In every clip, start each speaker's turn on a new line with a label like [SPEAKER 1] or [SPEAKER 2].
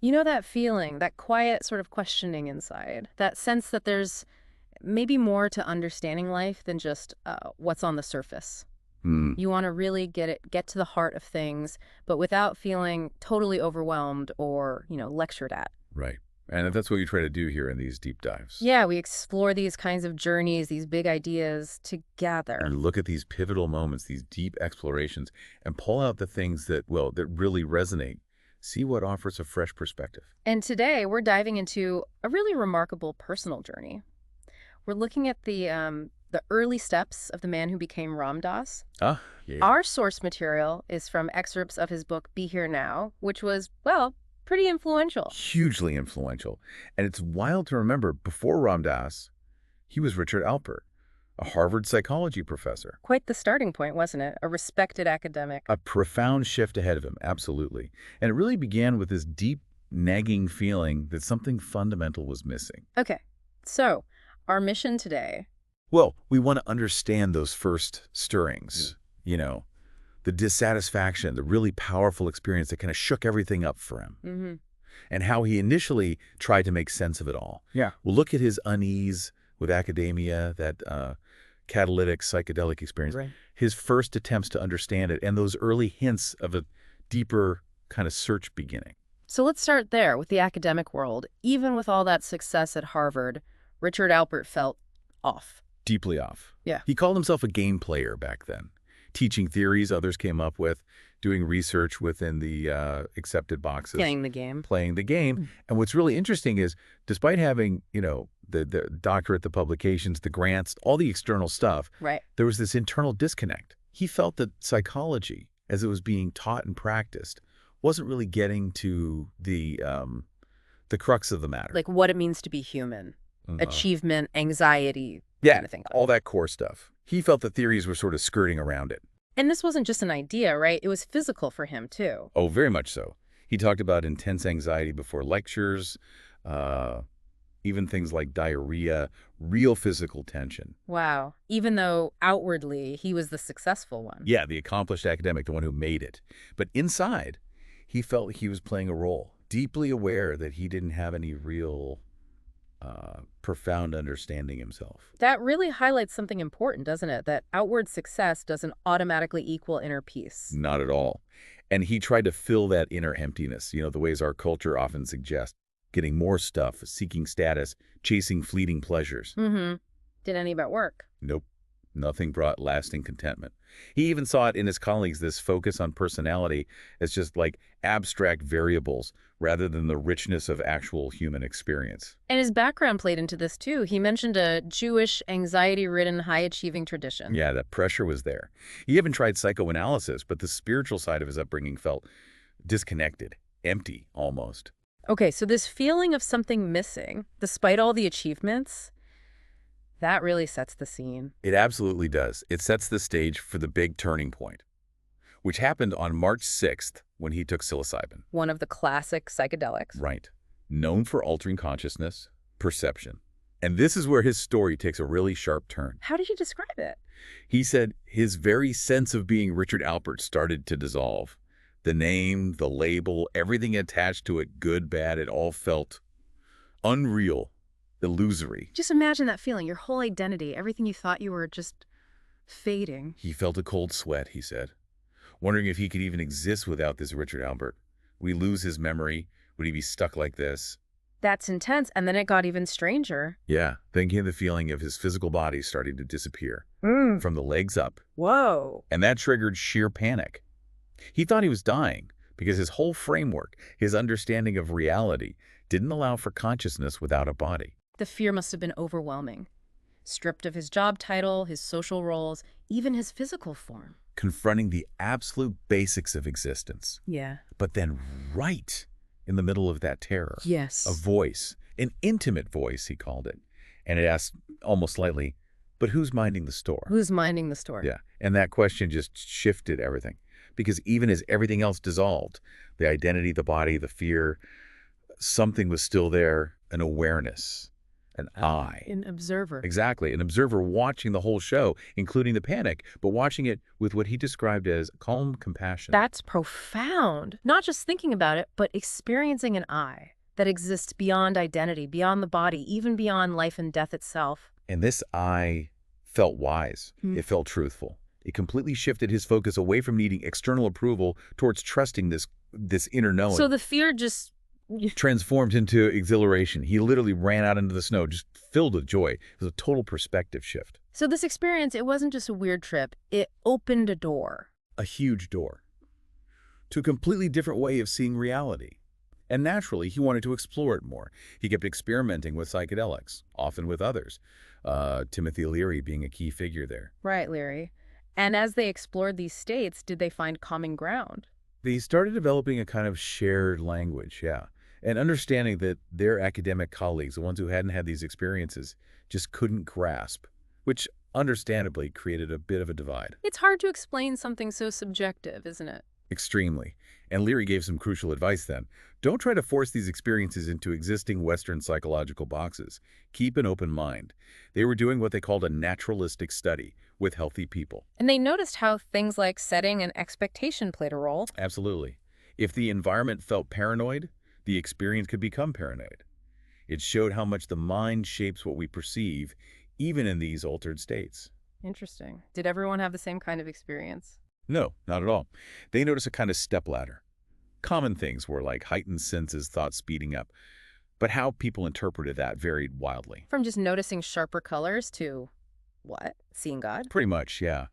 [SPEAKER 1] You know that feeling, that quiet sort of questioning inside, that sense that there's maybe more to understanding life than just what's on the surface.
[SPEAKER 2] Hmm,
[SPEAKER 1] You want to really get to the heart of things, but without feeling totally overwhelmed or, lectured at.
[SPEAKER 2] right. And that's what you try to do here in these deep dives.
[SPEAKER 1] Yeah, we explore these kinds of journeys, these big ideas together.
[SPEAKER 2] You look at these pivotal moments, these deep explorations, and pull out the things that, well, that really resonate. See what offers a fresh perspective.
[SPEAKER 1] And today we're diving into a really remarkable personal journey. We're looking at the early steps of the man who became Ram Dass.
[SPEAKER 2] Ah, yeah.
[SPEAKER 1] Our source material is from excerpts of his book Be Here Now, which was, well, pretty influential.
[SPEAKER 2] Hugely influential. And it's wild to remember, before Ram Dass, he was Richard Alpert, a Harvard psychology professor.
[SPEAKER 1] Quite the starting point, wasn't it? A respected academic.
[SPEAKER 2] A profound shift ahead of him, absolutely. And it really began with this deep, nagging feeling that something fundamental was missing.
[SPEAKER 1] Okay, so our mission today.
[SPEAKER 2] Well, we want to understand those first stirrings, the dissatisfaction, the really powerful experience that kind of shook everything up for him,
[SPEAKER 1] Hmm.
[SPEAKER 2] and how he initially tried to make sense of it all.
[SPEAKER 1] Yeah.
[SPEAKER 2] We'll look at his unease with academia, that catalytic psychedelic experience,
[SPEAKER 1] Right.
[SPEAKER 2] his first attempts to understand it, and those early hints of a deeper kind of search beginning.
[SPEAKER 1] So let's start there with the academic world. Even with all that success at Harvard, Richard Alpert felt off.
[SPEAKER 2] Deeply off.
[SPEAKER 1] Yeah.
[SPEAKER 2] He called himself a game player back then, teaching theories others came up with, doing research within the accepted boxes,
[SPEAKER 1] Playing the game.
[SPEAKER 2] playing the game.
[SPEAKER 1] Mm.
[SPEAKER 2] And what's really interesting is, despite having, the doctorate, the publications, the grants, all the external stuff,
[SPEAKER 1] Right.
[SPEAKER 2] there was this internal disconnect. He felt that psychology, as it was being taught and practiced, wasn't really getting to the crux of the matter.
[SPEAKER 1] Like what it means to be human. Achievement, anxiety,
[SPEAKER 2] Yeah,
[SPEAKER 1] kind of thing.
[SPEAKER 2] all that core stuff. He felt the theories were sort of skirting around it.
[SPEAKER 1] And this wasn't just an idea, right? It was physical for him, too.
[SPEAKER 2] Oh, very much so. He talked about intense anxiety before lectures, even things like diarrhea, real physical tension.
[SPEAKER 1] Wow. Even though outwardly he was the successful one.
[SPEAKER 2] Yeah, the accomplished academic, the one who made it. But inside, he felt he was playing a role, deeply aware that he didn't have any real profound understanding himself.
[SPEAKER 1] That really highlights something important, doesn't it? That outward success doesn't automatically equal inner peace.
[SPEAKER 2] Not at all. And he tried to fill that inner emptiness, the ways our culture often suggests, getting more stuff, seeking status, chasing fleeting pleasures.
[SPEAKER 1] Mm-hmm. Did any of it work?
[SPEAKER 2] Nope. Nothing brought lasting contentment. He even saw it in his colleagues, this focus on personality as just like abstract variables rather than the richness of actual human experience.
[SPEAKER 1] And his background played into this, too. He mentioned a Jewish, anxiety-ridden, high-achieving tradition.
[SPEAKER 2] Yeah, that pressure was there. He even tried psychoanalysis, but the spiritual side of his upbringing felt disconnected, empty almost.
[SPEAKER 1] Okay, so this feeling of something missing, despite all the achievements, that really sets the scene.
[SPEAKER 2] It absolutely does. It sets the stage for the big turning point, which happened on March 6th when he took psilocybin.
[SPEAKER 1] One of the classic psychedelics.
[SPEAKER 2] Right. Known for altering consciousness, perception. And this is where his story takes a really sharp turn.
[SPEAKER 1] How did you describe it?
[SPEAKER 2] He said his very sense of being Richard Alpert started to dissolve. The name, the label, everything attached to it, good, bad, it all felt unreal, illusory.
[SPEAKER 1] Just imagine that feeling, your whole identity, everything you thought you were, just fading.
[SPEAKER 2] He felt a cold sweat, he said, wondering if he could even exist without this Richard Alpert. Would he lose his memory? Would he be stuck like this?
[SPEAKER 1] That's intense, and then it got even stranger.
[SPEAKER 2] Yeah, then came the feeling of his physical body starting to disappear, from the legs up,
[SPEAKER 1] Whoa.
[SPEAKER 2] and that triggered sheer panic. He thought he was dying because his whole framework, his understanding of reality, didn't allow for consciousness without a body.
[SPEAKER 1] The fear must have been overwhelming. Stripped of his job title, his social roles, even his physical form.
[SPEAKER 2] Confronting the absolute basics of existence.
[SPEAKER 1] Yeah.
[SPEAKER 2] But then right in the middle of that terror,
[SPEAKER 1] Yes.
[SPEAKER 2] a voice, an intimate voice, he called it. And it asked almost slightly, but who's minding the store?
[SPEAKER 1] Who's minding the store?
[SPEAKER 2] Yeah, and that question just shifted everything. Because even as everything else dissolved, the identity, the body, the fear, something was still there, an awareness. An eye.
[SPEAKER 1] An observer.
[SPEAKER 2] Exactly. An observer watching the whole show, including the panic, but watching it with what he described as calm compassion.
[SPEAKER 1] That's profound. Not just thinking about it, but experiencing an I that exists beyond identity, beyond the body, even beyond life and death itself.
[SPEAKER 2] And this eye felt wise. It felt truthful. It completely shifted his focus away from needing external approval towards trusting this inner knowing.
[SPEAKER 1] So the fear just
[SPEAKER 2] Transformed into exhilaration. He literally ran out into the snow, just filled with joy. It was a total perspective shift.
[SPEAKER 1] So this experience, it wasn't just a weird trip. It opened a door.
[SPEAKER 2] A huge door to a completely different way of seeing reality. And naturally, he wanted to explore it more. He kept experimenting with psychedelics, often with others, Timothy Leary being a key figure there.
[SPEAKER 1] Right, Leary. And as they explored these states, did they find common ground?
[SPEAKER 2] They started developing a kind of shared language, yeah, and understanding that their academic colleagues, the ones who hadn't had these experiences, just couldn't grasp, which understandably created a bit of a divide.
[SPEAKER 1] It's hard to explain something so subjective, isn't it?
[SPEAKER 2] Extremely. And Leary gave some crucial advice then. Don't try to force these experiences into existing Western psychological boxes. Keep an open mind. They were doing what they called a naturalistic study with healthy people.
[SPEAKER 1] And they noticed how things like setting and expectation played a role.
[SPEAKER 2] Absolutely. If the environment felt paranoid, the experience could become paranoid. It showed how much the mind shapes what we perceive, even in these altered states.
[SPEAKER 1] Interesting. Did everyone have the same kind of experience?
[SPEAKER 2] No, not at all. They noticed a kind of stepladder. Common things were like heightened senses, thoughts speeding up. But how people interpreted that varied wildly.
[SPEAKER 1] From just noticing sharper colors to, what? Seeing God?
[SPEAKER 2] Pretty much, yeah.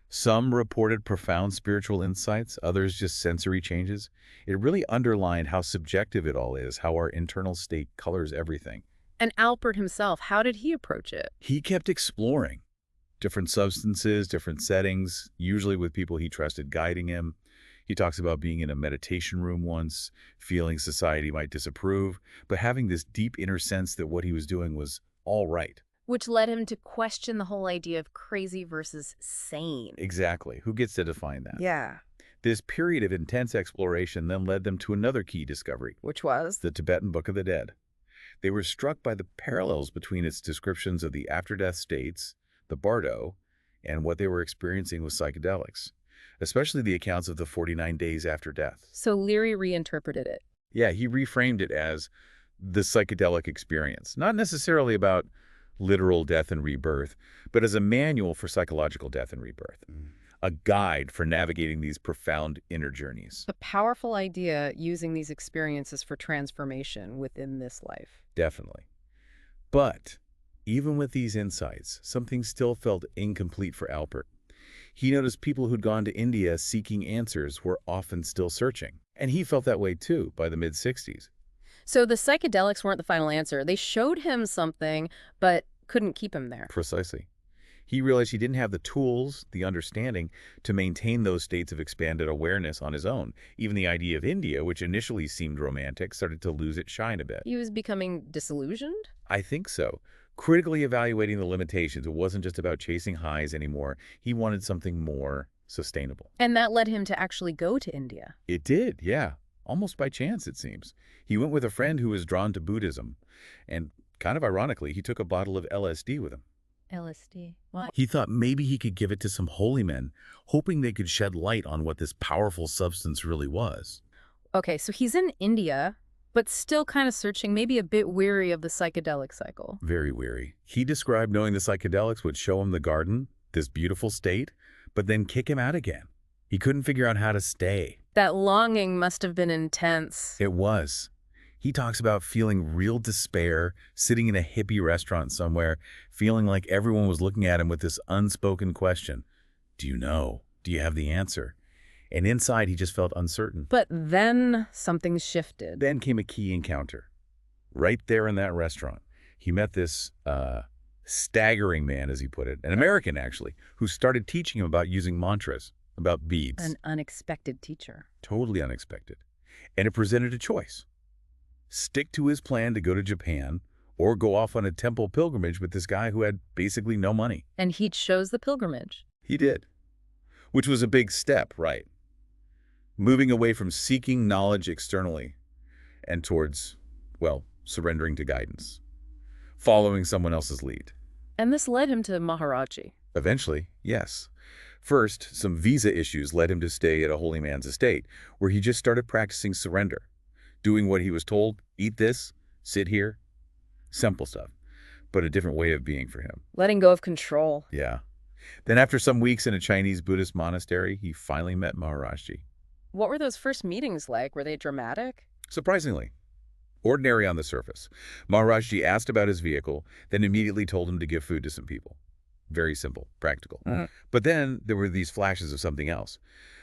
[SPEAKER 2] Some reported profound spiritual insights, others just sensory changes. It really underlined how subjective it all is, how our internal state colors everything.
[SPEAKER 1] And Alpert himself, how did he approach it?
[SPEAKER 2] He kept exploring different substances, different settings, usually with people he trusted guiding him. He talks about being in a meditation room once, feeling society might disapprove, but having this deep inner sense that what he was doing was all right.
[SPEAKER 1] Which led him to question the whole idea of crazy versus sane.
[SPEAKER 2] Exactly. Who gets to define that?
[SPEAKER 1] Yeah.
[SPEAKER 2] This period of intense exploration then led them to another key discovery,
[SPEAKER 1] Which was?
[SPEAKER 2] the Tibetan Book of the Dead. They were struck by the parallels between its descriptions of the after-death states, the bardo, and what they were experiencing with psychedelics, especially the accounts of the 49 days after death.
[SPEAKER 1] So Leary reinterpreted it.
[SPEAKER 2] Yeah, he reframed it as the psychedelic experience, not necessarily about literal death and rebirth, but as a manual for psychological death and rebirth, a guide for navigating these profound inner journeys.
[SPEAKER 1] A powerful idea using these experiences for transformation within this life.
[SPEAKER 2] Definitely. But even with these insights, something still felt incomplete for Alpert. He noticed people who'd gone to India seeking answers were often still searching. And he felt that way too by the mid-60s.
[SPEAKER 1] So the psychedelics weren't the final answer. They showed him something, but couldn't keep him there.
[SPEAKER 2] Precisely. He realized he didn't have the tools, the understanding, to maintain those states of expanded awareness on his own. Even the idea of India, which initially seemed romantic, started to lose its shine a bit.
[SPEAKER 1] He was becoming disillusioned?
[SPEAKER 2] I think so. Critically evaluating the limitations, it wasn't just about chasing highs anymore. He wanted something more sustainable.
[SPEAKER 1] And that led him to actually go to India.
[SPEAKER 2] It did, yeah. Almost by chance, it seems. He went with a friend who was drawn to Buddhism. And kind of ironically, he took a bottle of LSD with him.
[SPEAKER 1] LSD. Why?
[SPEAKER 2] He thought maybe he could give it to some holy men, hoping they could shed light on what this powerful substance really was.
[SPEAKER 1] Okay, so he's in India, but still kind of searching, maybe a bit weary of the psychedelic cycle.
[SPEAKER 2] Very weary. He described knowing the psychedelics would show him the garden, this beautiful state, but then kick him out again. He couldn't figure out how to stay.
[SPEAKER 1] That longing must have been intense.
[SPEAKER 2] It was. He talks about feeling real despair, sitting in a hippie restaurant somewhere, feeling like everyone was looking at him with this unspoken question. Do you know? Do you have the answer? And inside, he just felt uncertain.
[SPEAKER 1] But then something shifted.
[SPEAKER 2] Then came a key encounter. Right there in that restaurant, he met this staggering man, as he put it, an American actually, who started teaching him about using mantras, about beads.
[SPEAKER 1] An unexpected teacher.
[SPEAKER 2] Totally unexpected. And it presented a choice. Stick to his plan to go to Japan or go off on a temple pilgrimage with this guy who had basically no money.
[SPEAKER 1] And he chose the pilgrimage.
[SPEAKER 2] He did. Which was a big step, right? Moving away from seeking knowledge externally and towards, well, surrendering to guidance. following someone else's lead.
[SPEAKER 1] And this led him to Maharaji.
[SPEAKER 2] Eventually, yes. First, some visa issues led him to stay at a holy man's estate, where he just started practicing surrender, doing what he was told, eat this, sit here, simple stuff, but a different way of being for him.
[SPEAKER 1] Letting go of control.
[SPEAKER 2] Yeah. Then after some weeks in a Chinese Buddhist monastery, he finally met Maharaji.
[SPEAKER 1] What were those first meetings like? Were they dramatic?
[SPEAKER 2] Surprisingly, ordinary on the surface. Maharaji asked about his vehicle, then immediately told him to give food to some people. Very simple, practical. But then there were these flashes of something else.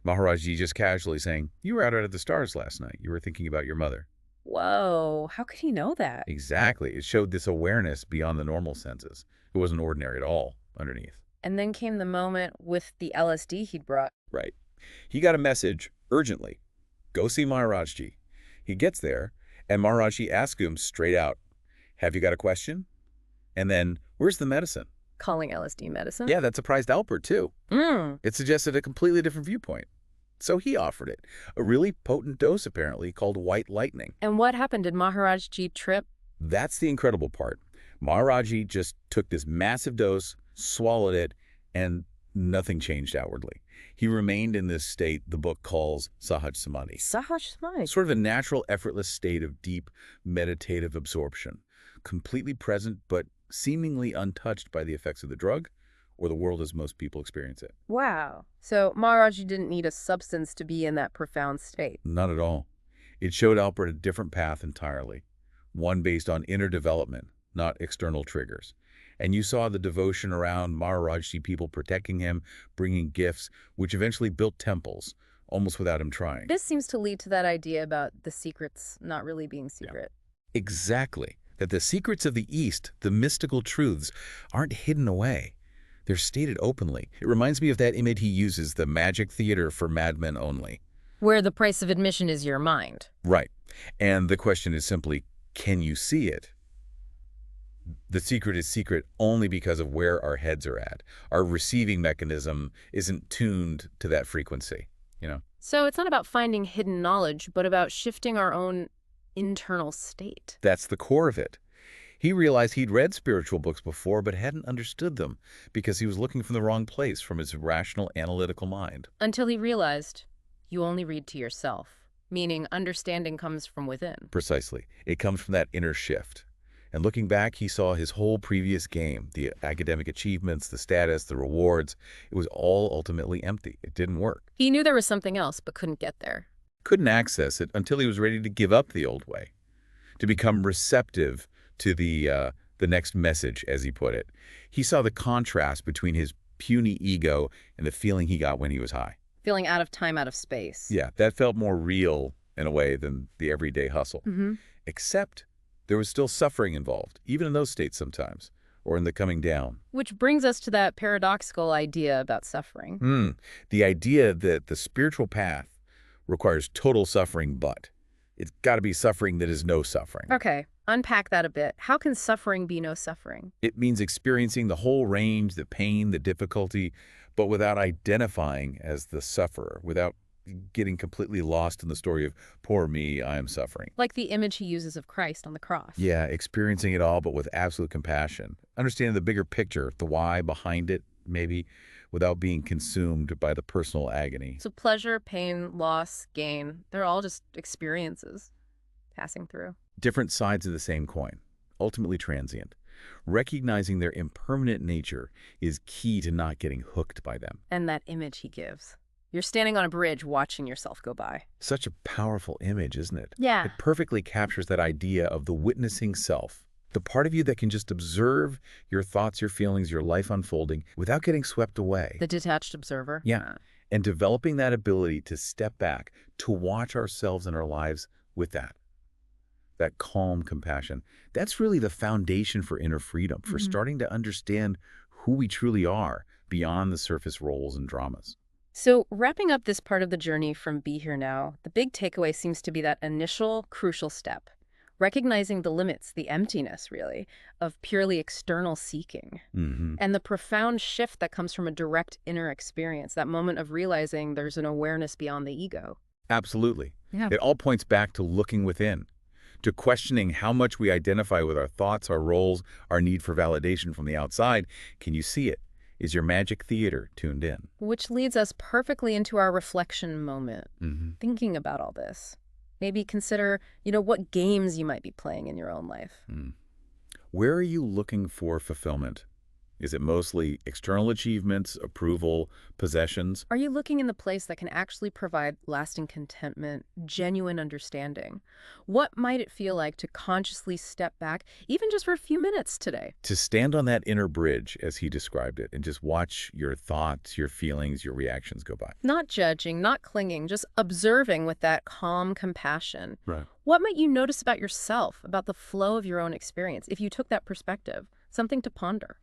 [SPEAKER 2] Maharaji just casually saying, "You were out under the stars last night. You were thinking about your mother."
[SPEAKER 1] Whoa, how could he know that?
[SPEAKER 2] Exactly. It showed this awareness beyond the normal senses. It wasn't ordinary at all underneath.
[SPEAKER 1] And then came the moment with the LSD he'd brought.
[SPEAKER 2] Right. He got a message urgently. Go see Maharaji. He gets there, and Maharaji asks him straight out, "Have you got a question?" And then, "Where's the medicine?"
[SPEAKER 1] Calling LSD medicine?
[SPEAKER 2] Yeah, that surprised Alpert, too. It suggested a completely different viewpoint. So he offered it. A really potent dose, apparently, called white lightning.
[SPEAKER 1] And what happened? Did Maharaji trip?
[SPEAKER 2] That's the incredible part. Maharaji just took this massive dose, swallowed it, and nothing changed outwardly. He remained in this state the book calls Sahaj Samadhi.
[SPEAKER 1] Sahaj Samadhi?
[SPEAKER 2] Sort of a natural, effortless state of deep, meditative absorption. Completely present, but seemingly untouched by the effects of the drug or the world as most people experience it.
[SPEAKER 1] Wow. So Maharaji didn't need a substance to be in that profound state.
[SPEAKER 2] Not at all. It showed Alpert a different path entirely, one based on inner development, not external triggers. And you saw the devotion around Maharaji, people protecting him, bringing gifts, which eventually built temples, almost without him trying.
[SPEAKER 1] This seems to lead to that idea about the secrets not really being secret.
[SPEAKER 2] Yeah. Exactly. That the secrets of the East, the mystical truths, aren't hidden away. They're stated openly. It reminds me of that image he uses, the magic theater for madmen only.
[SPEAKER 1] Where the price of admission is your mind.
[SPEAKER 2] Right. And the question is simply, can you see it? The secret is secret only because of where our heads are at. Our receiving mechanism isn't tuned to that frequency, you know?
[SPEAKER 1] So it's not about finding hidden knowledge, but about shifting our own internal state.
[SPEAKER 2] That's the core of it. He realized he'd read spiritual books before but hadn't understood them because he was looking from the wrong place, from his rational, analytical mind.
[SPEAKER 1] Until he realized you only read to yourself, meaning understanding comes from within.
[SPEAKER 2] Precisely. It comes from that inner shift. And looking back, he saw his whole previous game, the academic achievements, the status, the rewards. It was all ultimately empty. It didn't work.
[SPEAKER 1] He knew there was something else, but couldn't get there.
[SPEAKER 2] Couldn't access it until he was ready to give up the old way, to become receptive to the next message, as he put it. He saw the contrast between his puny ego and the feeling he got when he was high.
[SPEAKER 1] Feeling out of time, out of space.
[SPEAKER 2] Yeah, that felt more real in a way than the everyday hustle. Except there was still suffering involved, even in those states sometimes, or in the coming down.
[SPEAKER 1] Which brings us to that paradoxical idea about suffering.
[SPEAKER 2] The idea that the spiritual path requires total suffering, but it's got to be suffering that is no suffering.
[SPEAKER 1] Okay, unpack that a bit. How can suffering be no suffering?
[SPEAKER 2] It means experiencing the whole range, the pain, the difficulty, but without identifying as the sufferer, without getting completely lost in the story of, poor me, I am suffering.
[SPEAKER 1] Like the image he uses of Christ on the cross.
[SPEAKER 2] Yeah, experiencing it all, but with absolute compassion. Understanding the bigger picture, the why behind it, maybe, without being consumed by the personal agony.
[SPEAKER 1] So pleasure, pain, loss, gain, they're all just experiences passing through.
[SPEAKER 2] Different sides of the same coin, ultimately transient. Recognizing their impermanent nature is key to not getting hooked by them.
[SPEAKER 1] And that image he gives. You're standing on a bridge watching yourself go by.
[SPEAKER 2] Such a powerful image, isn't it?
[SPEAKER 1] Yeah.
[SPEAKER 2] It perfectly captures that idea of the witnessing self. The part of you that can just observe your thoughts, your feelings, your life unfolding without getting swept away.
[SPEAKER 1] The detached observer.
[SPEAKER 2] Yeah. And developing that ability to step back, to watch ourselves and our lives with that calm compassion. That's really the foundation for inner freedom, for starting to understand who we truly are beyond the surface roles and dramas.
[SPEAKER 1] So wrapping up this part of the journey from Be Here Now, the big takeaway seems to be that initial crucial step. Recognizing the limits, the emptiness, really, of purely external seeking. And the profound shift that comes from a direct inner experience, that moment of realizing there's an awareness beyond the ego.
[SPEAKER 2] Absolutely.
[SPEAKER 1] Yeah.
[SPEAKER 2] It all points back to looking within, to questioning how much we identify with our thoughts, our roles, our need for validation from the outside. Can you see it? Is your magic theater tuned in?
[SPEAKER 1] Which leads us perfectly into our reflection moment.
[SPEAKER 2] Hmm.
[SPEAKER 1] Thinking about all this. Maybe consider, what games you might be playing in your own life.
[SPEAKER 2] Where are you looking for fulfillment? Is it mostly external achievements, approval, possessions?
[SPEAKER 1] Are you looking in the place that can actually provide lasting contentment, genuine understanding? What might it feel like to consciously step back, even just for a few minutes today?
[SPEAKER 2] To stand on that inner bridge, as he described it, and just watch your thoughts, your feelings, your reactions go by.
[SPEAKER 1] Not judging, not clinging, just observing with that calm compassion.
[SPEAKER 2] Right.
[SPEAKER 1] What might you notice about yourself, about the flow of your own experience, if you took that perspective? Something to ponder.